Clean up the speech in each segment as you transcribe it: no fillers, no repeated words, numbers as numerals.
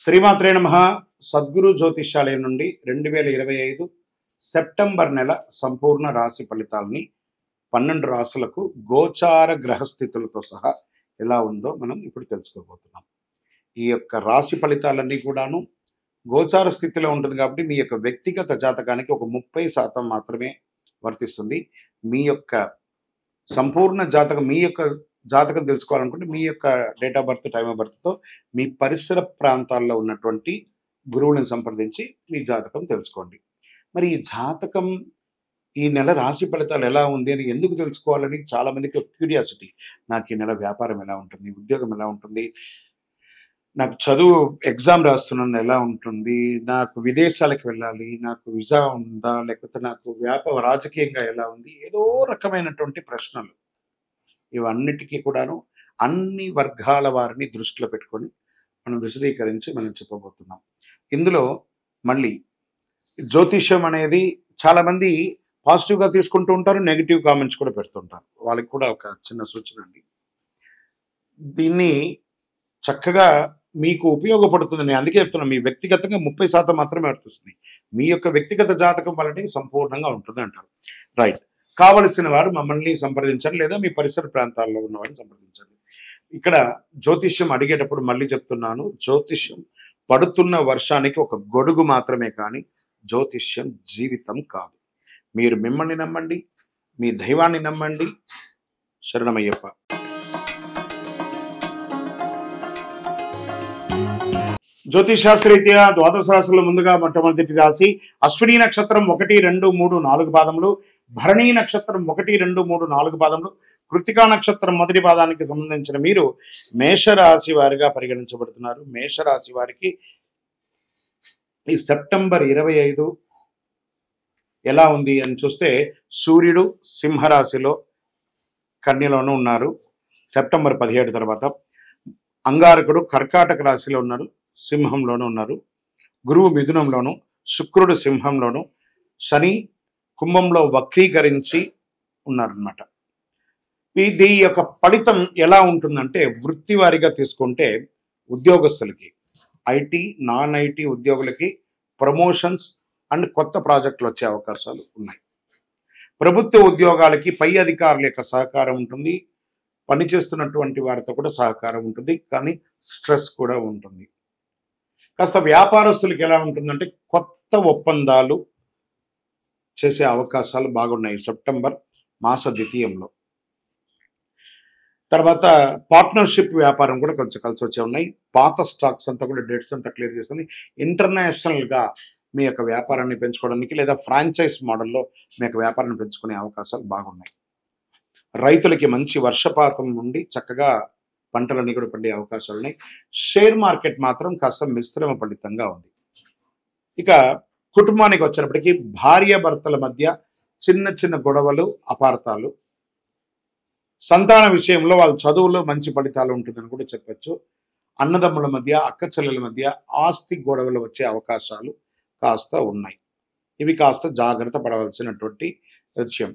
శ్రీమాత్రే నమః. సద్గురు జ్యోతిష్యాలయం నుండి 2025 సెప్టెంబర్ నెల సంపూర్ణ రాశి ఫలితాలని 12 రాశులకు గోచార గ్రహస్థితులతో సహా ఎలా ఉందో మనం ఇప్పుడు తెలుసుకోబోతున్నాం. ఈ యొక్క రాశి ఫలితాలన్నీ కూడాను గోచార స్థితిలో ఉంటుంది కాబట్టి మీ యొక్క వ్యక్తిగత జాతకానికి ఒక 30% మాత్రమే వర్తిస్తుంది. మీ యొక్క సంపూర్ణ జాతకం, మీ యొక్క జాతకం తెలుసుకోవాలనుకుంటే మీ యొక్క date of birth, time of బర్త్తో మీ పరిసర ప్రాంతాల్లో ఉన్నటువంటి గురువులను సంప్రదించి మీ జాతకం తెలుసుకోండి. మరి ఈ జాతకం ఈ నెల రాశి ఫలితాలు ఎలా ఉంది అని ఎందుకు తెలుసుకోవాలని చాలా మందికి ఒక క్యూరియాసిటీ. నాకు ఈ నెల వ్యాపారం ఎలా ఉంటుంది, ఉద్యోగం ఎలా ఉంటుంది, నాకు చదువు ఎగ్జామ్ రాస్తున్నాను ఎలా ఉంటుంది, నాకు విదేశాలకు వెళ్ళాలి, నాకు వీసా ఉందా, లేకపోతే నాకు రాజకీయంగా ఎలా ఉంది, ఏదో రకమైనటువంటి ప్రశ్నలు. ఇవన్నిటికీ కూడాను అన్ని వర్గాల వారిని దృష్టిలో పెట్టుకొని మనం విశదీకరించి మనం చెప్పబోతున్నాం. ఇందులో మళ్ళీ జ్యోతిష్యం అనేది చాలామంది పాజిటివ్గా తీసుకుంటూ ఉంటారు, నెగిటివ్ కామెంట్స్ కూడా పెడుతుంటారు. వాళ్ళకి కూడా ఒక చిన్న సూచన అండి, దీన్ని చక్కగా మీకు ఉపయోగపడుతుంది. నేను అందుకే చెప్తున్నాను, మీ వ్యక్తిగతంగా 30% మాత్రమే వర్తిస్తుంది. మీ యొక్క వ్యక్తిగత జాతకం వల్లనే సంపూర్ణంగా ఉంటుంది అంటారు. రైట్. కావలసిన వారు మమ్మల్ని సంప్రదించండి, లేదా మీ పరిసర ప్రాంతాల్లో ఉన్న వారిని సంప్రదించండి. ఇక్కడ జ్యోతిష్యం అడిగేటప్పుడు మళ్ళీ చెప్తున్నాను, జ్యోతిష్యం పడుతున్న వర్షానికి ఒక గొడుగు మాత్రమే, కానీ జ్యోతిష్యం జీవితం కాదు. మీరు మిమ్మల్ని నమ్మండి, మీ దైవాన్ని నమ్మండి. శరణమయ్యప్ప. జ్యోతిషాస్త్రరీత్యా ద్వాదశ రాశుల్లో ముందుగా మొట్టమొదటి రాశి అశ్విని నక్షత్రం 1, 2, 3, 4 పాదములు, భరణీ నక్షత్రం 1, 2, 3, 4 పాదములు, కృతికా నక్షత్రం మొదటి పాదానికి సంబంధించిన మీరు మేషరాశి వారిగా పరిగణించబడుతున్నారు. మేషరాశి వారికి ఈ సెప్టెంబర్ 25 ఎలా ఉంది అని చూస్తే, సూర్యుడు సింహరాశిలో కన్యలోనూ ఉన్నారు సెప్టెంబర్ 17 తర్వాత. అంగారకుడు కర్కాటక రాశిలో ఉన్నారు, సింహంలోనూ ఉన్నారు. గురువు మిథునంలోను, శుక్రుడు సింహంలోను, శని కుంభంలో వక్రీకరించి ఉన్నారనమాట. ఇది యొక్క ఫలితం ఎలా ఉంటుందంటే, వృత్తి వారిగా తీసుకుంటే ఉద్యోగస్తులకి, ఐటీ నాన్ ఐటీ ఉద్యోగులకి ప్రమోషన్స్ అండ్ కొత్త ప్రాజెక్టులు వచ్చే అవకాశాలు ఉన్నాయి. ప్రభుత్వ ఉద్యోగాలకి పై అధికారుల యొక్క సహకారం ఉంటుంది, పనిచేస్తున్నటువంటి వారితో కూడా సహకారం ఉంటుంది, కానీ స్ట్రెస్ కూడా ఉంటుంది. కాస్త వ్యాపారస్తులకి ఎలా ఉంటుందంటే, కొత్త ఒప్పందాలు చేసే అవకాశాలు బాగున్నాయి సెప్టెంబర్ మాస ద్వితీయంలో. తర్వాత పార్ట్నర్షిప్ వ్యాపారం కూడా కొంచెం కలిసి వచ్చే ఉన్నాయి. పాత స్టాక్స్ అంతా కూడా డేట్స్ అంతా క్లియర్ చేస్తుంది. ఇంటర్నేషనల్గా మీ యొక్క వ్యాపారాన్ని పెంచుకోవడానికి, లేదా ఫ్రాంచైజ్ మోడల్లో మీ యొక్క వ్యాపారాన్ని పెంచుకునే అవకాశాలు బాగున్నాయి. రైతులకి మంచి వర్షపాతం నుండి చక్కగా పంటలన్నీ కూడా పండే అవకాశాలు ఉన్నాయి. షేర్ మార్కెట్ మాత్రం కాస్త మిశ్రమ ఫలితంగా ఉంది. ఇక కుటుంబానికి వచ్చినప్పటికీ భార్యాభర్తల మధ్య చిన్న చిన్న గొడవలు, అపార్థాలు, సంతాన విషయంలో వాళ్ళ చదువులో మంచి ఫలితాలు ఉంటుందని కూడా చెప్పచ్చు. అన్నదమ్ముల మధ్య, అక్క చెల్లెల మధ్య ఆస్తి గొడవలు వచ్చే అవకాశాలు కాస్త ఉన్నాయి. ఇవి కాస్త జాగ్రత్త పడవలసినటువంటి విషయం.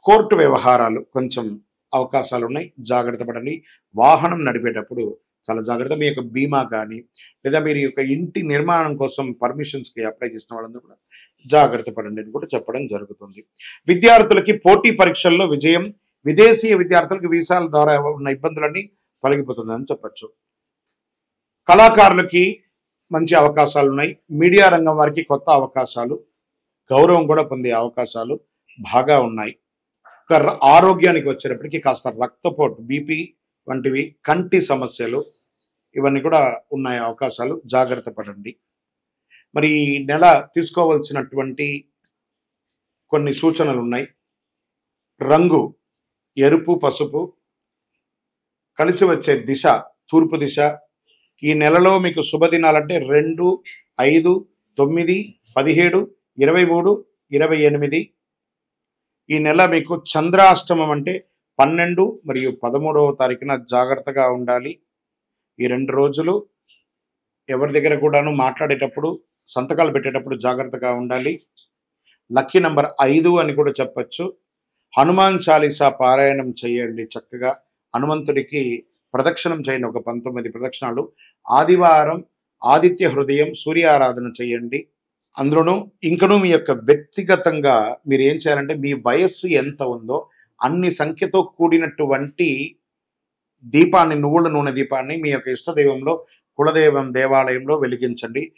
కోర్టు వ్యవహారాలు కొంచెం అవకాశాలు ఉన్నాయి, జాగ్రత్త పడండి. వాహనం నడిపేటప్పుడు చాలా జాగ్రత్త. మీ యొక్క బీమా కానీ, లేదా మీరు యొక్క ఇంటి నిర్మాణం కోసం పర్మిషన్స్కి అప్లై చేసిన వాళ్ళందరూ కూడా జాగ్రత్త పడండి అని కూడా చెప్పడం జరుగుతుంది. విద్యార్థులకి పోటీ పరీక్షల్లో విజయం, విదేశీయ విద్యార్థులకు వీసాల ద్వారా ఉన్న ఇబ్బందులన్నీ తొలగిపోతుందని చెప్పచ్చు. కళాకారులకి మంచి అవకాశాలు ఉన్నాయి. మీడియా రంగం వారికి కొత్త అవకాశాలు, గౌరవం కూడా పొందే అవకాశాలు బాగా ఉన్నాయి. ఆరోగ్యానికి వచ్చేటప్పటికి కాస్త రక్తపోటు, బీపీ వంటివి, కంటి సమస్యలు, ఇవన్నీ కూడా ఉన్నాయి అవకాశాలు, జాగ్రత్త పడండి. మరి ఈ నెల తీసుకోవాల్సినటువంటి కొన్ని సూచనలు ఉన్నాయి. రంగు ఎరుపు, పసుపు, కలిసి వచ్చే దిశ తూర్పు దిశ. ఈ నెలలో మీకు శుభదినాలంటే 2, 5, 9, 17, 23, 28. ఈ నెల మీకు చంద్రాష్టమం అంటే 12 మరియు 13వ తారీఖున జాగ్రత్తగా ఉండాలి. ఈ 2 రోజులు ఎవరి దగ్గర కూడాను మాట్లాడేటప్పుడు, సంతకాలు పెట్టేటప్పుడు జాగ్రత్తగా ఉండాలి. లక్కీ నంబర్ 5 అని కూడా చెప్పచ్చు. హనుమాన్ చాలీసా పారాయణం చేయండి. చక్కగా హనుమంతుడికి ప్రదక్షిణం చేయండి, ఒక 19 ప్రదక్షిణాలు. ఆదివారం ఆదిత్య హృదయం, సూర్య ఆరాధన చేయండి. అందులోనూ ఇంకనూ మీ యొక్క వ్యక్తిగతంగా మీరు ఏం చేయాలంటే మీ వయస్సు ఎంత ఉందో అన్ని సంఖ్యతో కూడినటువంటి దీపాన్ని, నువ్వుల నూనె దీపాన్ని మీ యొక్క ఇష్టదైవంలో, కులదైవం దేవాలయంలో వెలిగించండి.